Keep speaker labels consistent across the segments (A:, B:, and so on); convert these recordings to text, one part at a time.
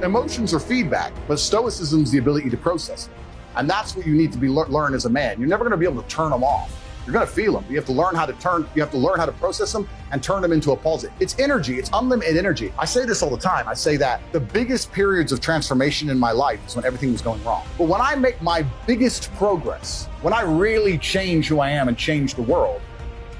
A: Emotions are feedback, but stoicism is the ability to process them. And that's what you need to be learn as a man. You're never going to be able to turn them off. You're going to feel them. You have to learn how to process them and turn them into a positive. It's energy. It's unlimited energy. I say this all the time. I say that the biggest periods of transformation in my life is when everything was going wrong. But when I make my biggest progress, when I really change who I am and change the world,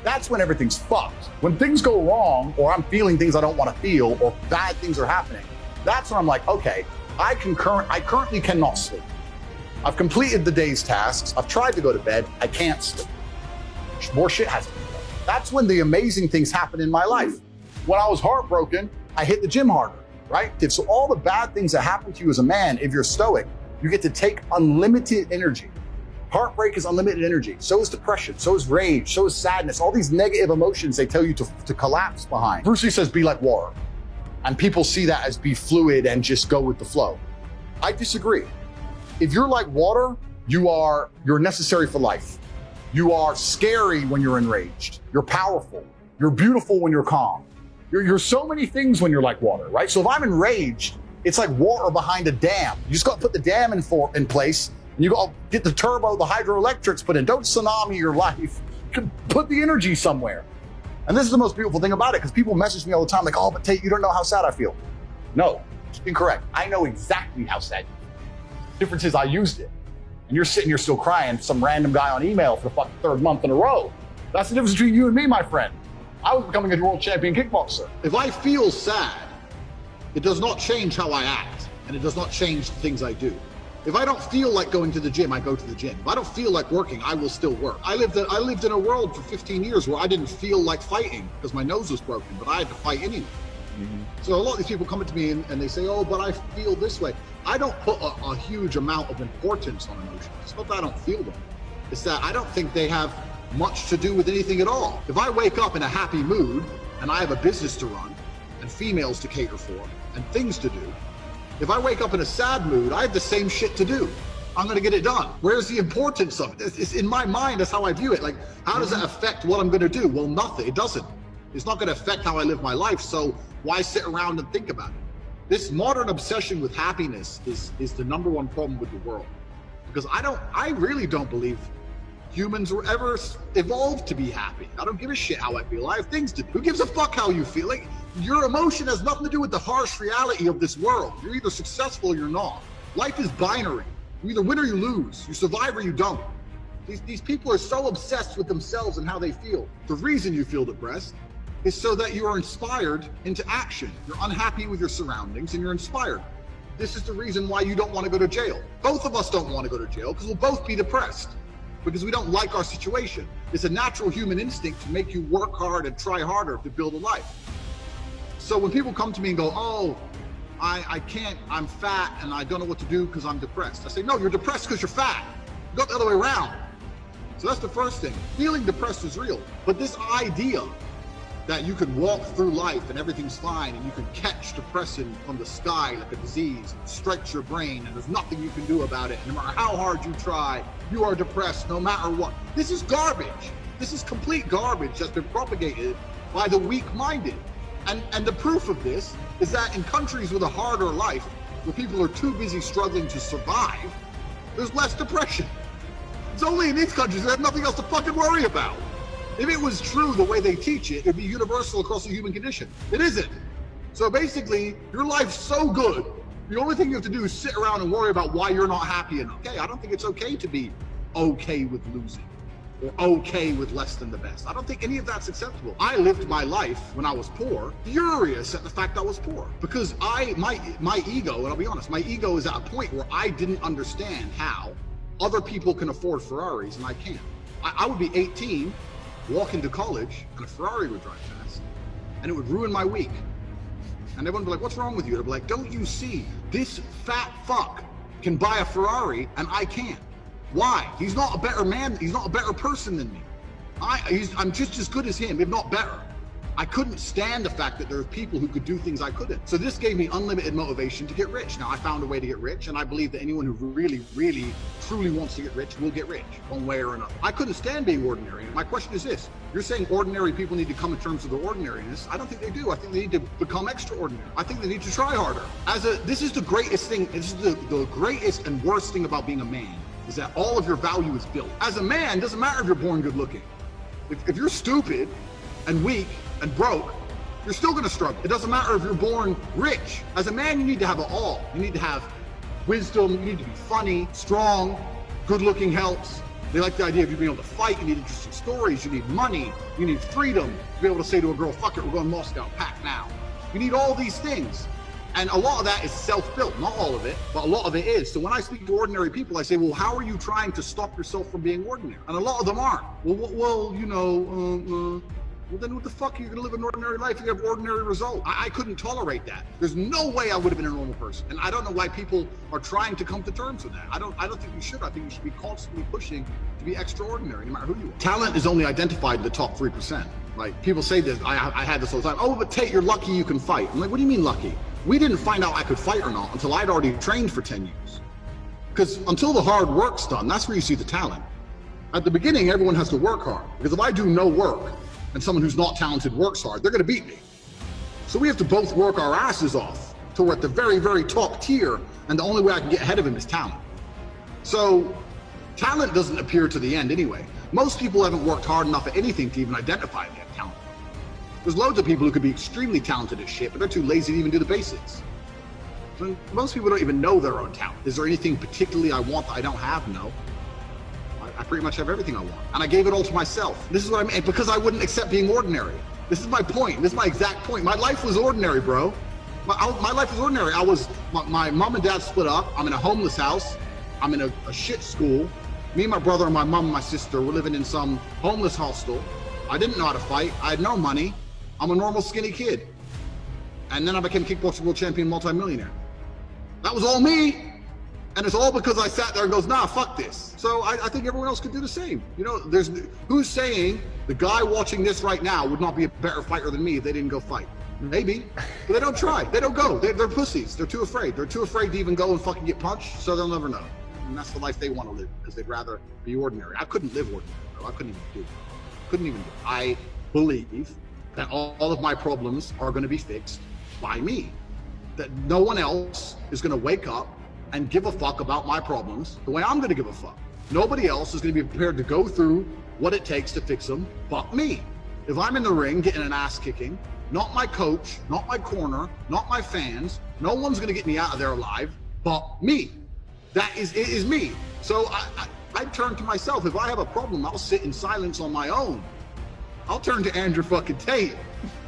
A: that's when everything's fucked. When things go wrong, or I'm feeling things I don't want to feel, or bad things are happening, that's when I'm like, okay, I currently cannot sleep. I've completed the day's tasks. I've tried to go to bed. I can't sleep. More shit has to be done. That's when the amazing things happen in my life. When I was heartbroken, I hit the gym harder, right? So all the bad things that happen to you as a man, if you're stoic, you get to take unlimited energy. Heartbreak is unlimited energy. So is depression. So is rage. So is sadness. All these negative emotions they tell you to collapse behind. Bruce Lee says, be like water. And people see that as be fluid and just go with the flow. I disagree. If you're like water, you're necessary for life. You are scary when you're enraged. You're powerful. You're beautiful when you're calm. You're so many things when you're like water, right? So if I'm enraged, it's like water behind a dam. You just got to put the dam in place, and you got to get the turbo, the hydroelectrics put in. Don't tsunami your life. Put the energy somewhere. And this is the most beautiful thing about it, because people message me all the time like, oh, but Tate, you don't know how sad I feel. No, incorrect. I know exactly how sad you feel. The difference is I used it. And you're sitting here still crying, some random guy on email for the fucking third month in a row. That's the difference between you and me, my friend. I was becoming a world champion kickboxer.
B: If I feel sad, it does not change how I act, and it does not change the things I do. If I don't feel like going to the gym, I go to the gym. If I don't feel like working, I will still work. I lived in a world for 15 years where I didn't feel like fighting because my nose was broken, but I had to fight anyway. So a lot of these people come up to me and they say, oh, but I feel this way. I don't put a huge amount of importance on emotions. It's not that I don't feel them. It's that I don't think they have much to do with anything at all. If I wake up in a happy mood and I have a business to run and females to cater for and things to do, if I wake up in a sad mood, I have the same shit to do. I'm gonna get it done. Where's the importance of it? It's in my mind, that's how I view it. Like, how does that affect what I'm gonna do? Well, nothing, it doesn't. It's not gonna affect how I live my life, so why sit around and think about it? This modern obsession with happiness is the number one problem with the world. Because I really don't believe humans were ever evolved to be happy. I don't give a shit how I feel. I have things to do. Who gives a fuck how you feel? Like, your emotion has nothing to do with the harsh reality of this world. You're either successful or you're not. Life is binary. You either win or you lose. You survive or you don't. These people are so obsessed with themselves and how they feel. The reason you feel depressed is so that you are inspired into action. You're unhappy with your surroundings and you're inspired. This is the reason why you don't want to go to jail. Both of us don't want to go to jail because we'll both be depressed because we don't like our situation. It's a natural human instinct to make you work hard and try harder to build a life. So when people come to me and go, oh, I can't, I'm fat and I don't know what to do because I'm depressed. I say, no, you're depressed because you're fat. Go the other way around. So that's the first thing. Feeling depressed is real. But this idea that you can walk through life and everything's fine and you can catch depression from the sky like a disease and stretch your brain and there's nothing you can do about it. No matter how hard you try, you are depressed no matter what. This is garbage. This is complete garbage that's been propagated by the weak-minded. And the proof of this is that in countries with a harder life, where people are too busy struggling to survive, there's less depression. It's only in these countries that have nothing else to fucking worry about. If it was true the way they teach it, it'd be universal across the human condition. It isn't. So basically, your life's so good, the only thing you have to do is sit around and worry about why you're not happy enough. Okay, I don't think it's okay to be okay with losing or okay with less than the best. I don't think any of that's acceptable. I lived my life when I was poor, furious at the fact I was poor because my ego, and I'll be honest, my ego is at a point where I didn't understand how other people can afford Ferraris and I can't. I would be 18, walk into college and a Ferrari would drive past and it would ruin my week. And everyone would be like, what's wrong with you? I'd be like, don't you see this fat fuck can buy a Ferrari and I can't? Why? He's not a better man. He's not a better person than me. I'm just as good as him, if not better. I couldn't stand the fact that there were people who could do things I couldn't. So this gave me unlimited motivation to get rich. Now I found a way to get rich, and I believe that anyone who really, really, truly wants to get rich will get rich one way or another. I couldn't stand being ordinary. My question is this: you're saying ordinary people need to come in terms of their ordinariness. I don't think they do. I think they need to become extraordinary. I think they need to try harder. This is the greatest thing. This is the greatest and worst thing about being a man, is that all of your value is built. As a man, it doesn't matter if you're born good looking. If you're stupid and weak and broke, you're still gonna struggle. It doesn't matter if you're born rich. As a man, you need to have it all. You need to have wisdom, you need to be funny, strong, good looking helps. They like the idea of you being able to fight, you need interesting stories, you need money, you need freedom, to be able to say to a girl, fuck it, we're going to Moscow, pack now. You need all these things. And a lot of that is self-built, not all of it, but a lot of it is. So when I speak to ordinary people, I say, well, how are you trying to stop yourself from being ordinary? And a lot of them aren't. Well, then what the fuck? You're gonna live an ordinary life, you have ordinary results. I couldn't tolerate that. There's no way I would have been a normal person. And I don't know why people are trying to come to terms with that. I don't think you should. I think you should be constantly pushing to be extraordinary, no matter who you are. Talent is only identified in the top 3%. Like, people say this, I had this all the time. Oh, but Tate, you're lucky you can fight. I'm like, what do you mean lucky? We didn't find out I could fight or not until I'd already trained for 10 years. Because until the hard work's done, that's where you see the talent. At the beginning, everyone has to work hard. Because if I do no work, and someone who's not talented works hard, they're gonna beat me. So we have to both work our asses off till we're at the very, very top tier, and the only way I can get ahead of him is talent. So talent doesn't appear to the end anyway. Most people haven't worked hard enough at anything to even identify they have talent. There's loads of people who could be extremely talented at shit, but they're too lazy to even do the basics. So most people don't even know their own talent. Is there anything particularly I want that I don't have? No. I pretty much have everything I want. And I gave it all to myself. This is what I mean, because I wouldn't accept being ordinary. This is my point. This is my exact point. My life was ordinary, bro. My life was ordinary. My mom and dad split up. I'm in a homeless house. I'm in a shit school. Me and my brother and my mom and my sister were living in some homeless hostel. I didn't know how to fight. I had no money. I'm a normal skinny kid. And then I became kickboxing world champion, multimillionaire. That was all me. And it's all because I sat there and goes, nah, fuck this. So I think everyone else could do the same. You know, who's saying the guy watching this right now would not be a better fighter than me if they didn't go fight? Maybe, but they don't try. They don't go. They're pussies. They're too afraid. They're too afraid to even go and fucking get punched, so they'll never know. And that's the life they want to live, because they'd rather be ordinary. I couldn't live ordinary, bro. I couldn't even do it. Couldn't even do it. I believe that all of my problems are going to be fixed by me. That no one else is going to wake up and give a fuck about my problems the way I'm going to give a fuck. Nobody else is going to be prepared to go through what it takes to fix them but me. If I'm in the ring getting an ass kicking, not my coach, not my corner, not my fans, no one's going to get me out of there alive but me. That is me. So I turn to myself. If I have a problem, I'll sit in silence on my own. I'll turn to Andrew fucking Tate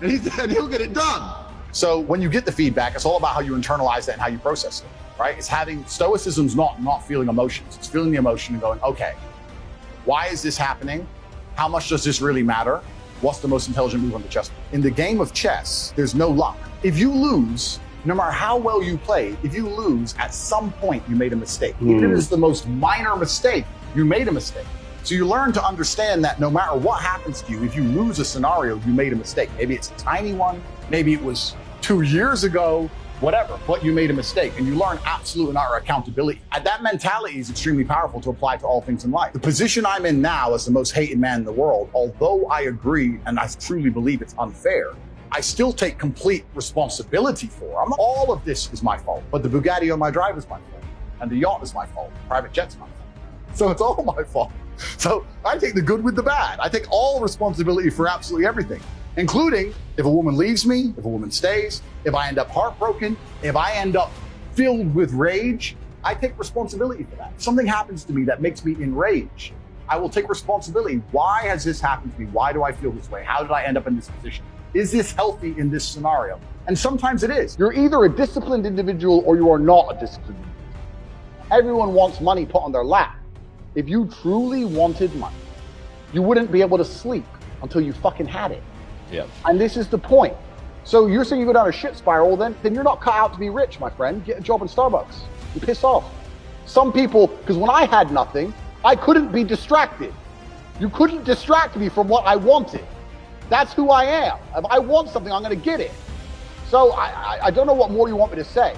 B: and he'll get it done.
A: So when you get the feedback, it's all about how you internalize that and how you process it, right? It's having stoicism's not feeling emotions. It's feeling the emotion and going, okay, why is this happening? How much does this really matter? What's the most intelligent move on the chessboard? In the game of chess, there's no luck. If you lose, no matter how well you play, if you lose, at some point you made a mistake. Even if it's the most minor mistake, you made a mistake. So you learn to understand that no matter what happens to you, if you lose a scenario, you made a mistake. Maybe it's a tiny one, maybe it was 2 years ago, whatever, but you made a mistake, and you learn absolute and utter accountability. And that mentality is extremely powerful to apply to all things in life. The position I'm in now as the most hated man in the world, although I agree and I truly believe it's unfair, I still take complete responsibility for. All of this is my fault, but the Bugatti on my drive is my fault, and the yacht is my fault, private jet's my fault. So it's all my fault. So I take the good with the bad. I take all responsibility for absolutely everything, including if a woman leaves me, if a woman stays, if I end up heartbroken, if I end up filled with rage, I take responsibility for that. If something happens to me that makes me enraged, I will take responsibility. Why has this happened to me? Why do I feel this way? How did I end up in this position? Is this healthy in this scenario? And sometimes it is. You're either a disciplined individual or you are not a disciplined individual. Everyone wants money put on their lap. If you truly wanted money, you wouldn't be able to sleep until you fucking had it.
C: Yeah.
A: And this is the point. So you're saying you go down a shit spiral, then you're not cut out to be rich, my friend. Get a job in Starbucks and piss off. Some people, because when I had nothing, I couldn't be distracted. You couldn't distract me from what I wanted. That's who I am. If I want something, I'm going to get it. So I don't know what more you want me to say.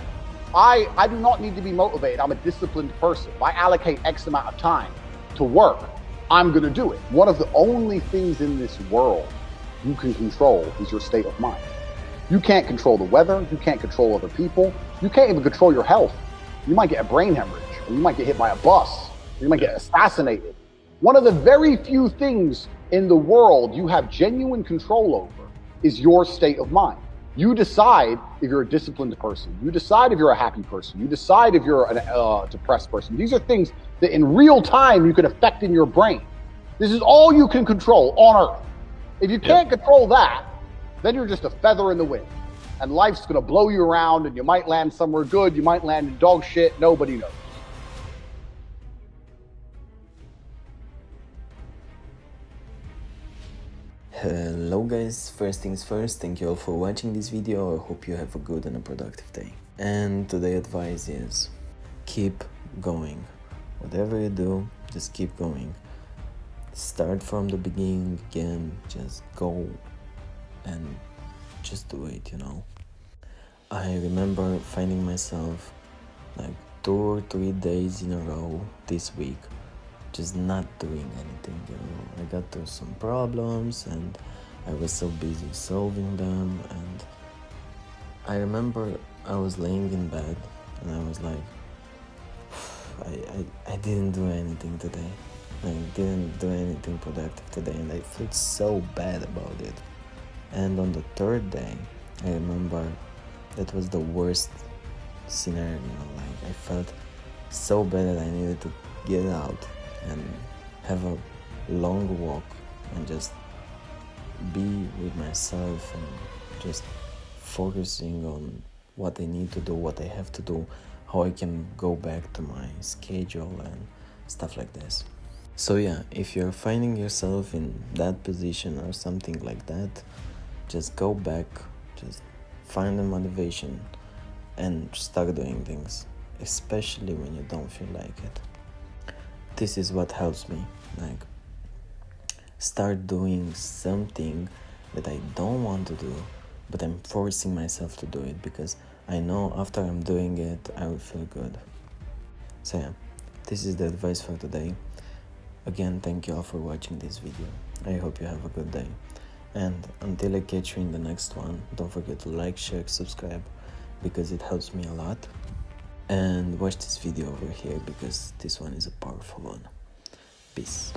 A: I do not need to be motivated. I'm a disciplined person. If I allocate X amount of time to work, I'm going to do it. One of the only things in this world you can control is your state of mind. You can't control the weather. You can't control other people. You can't even control your health. You might get a brain hemorrhage, or you might get hit by a bus, or you might get assassinated. One of the very few things in the world you have genuine control over is your state of mind. You decide if you're a disciplined person. You decide if you're a happy person. You decide if you're a depressed person. These are things that in real time you can affect in your brain. This is all you can control on Earth. If you can't control that, then you're just a feather in the wind. And life's gonna blow you around, and you might land somewhere good, you might land in dog shit, nobody knows.
C: Hello guys, first things first, thank you all for watching this video. I hope you have a good and a productive day. And today's advice is keep going. Whatever you do, just keep going. Start from the beginning again, just go and just do it, you know. I remember finding myself like 2 or 3 days in a row this week just not doing anything, you know. I got through some problems and I was so busy solving them, and I remember I was laying in bed and I was like, I didn't do anything today. I didn't do anything productive today, and I felt so bad about it. And on the 3rd day, I remember that was the worst scenario, you know, like I felt so bad that I needed to get out and have a long walk and just be with myself and just focusing on what I need to do, what I have to do, how I can go back to my schedule and stuff like this. So yeah, if you're finding yourself in that position or something like that, just go back, just find the motivation and start doing things, especially when you don't feel like it. This is what helps me, like start doing something that I don't want to do, but I'm forcing myself to do it because I know after I'm doing it, I will feel good. So yeah, this is the advice for today. Again, thank you all for watching this video. I hope you have a good day. And until I catch you in the next one, don't forget to like, share, subscribe, because it helps me a lot. And watch this video over here because this one is a powerful one. Peace.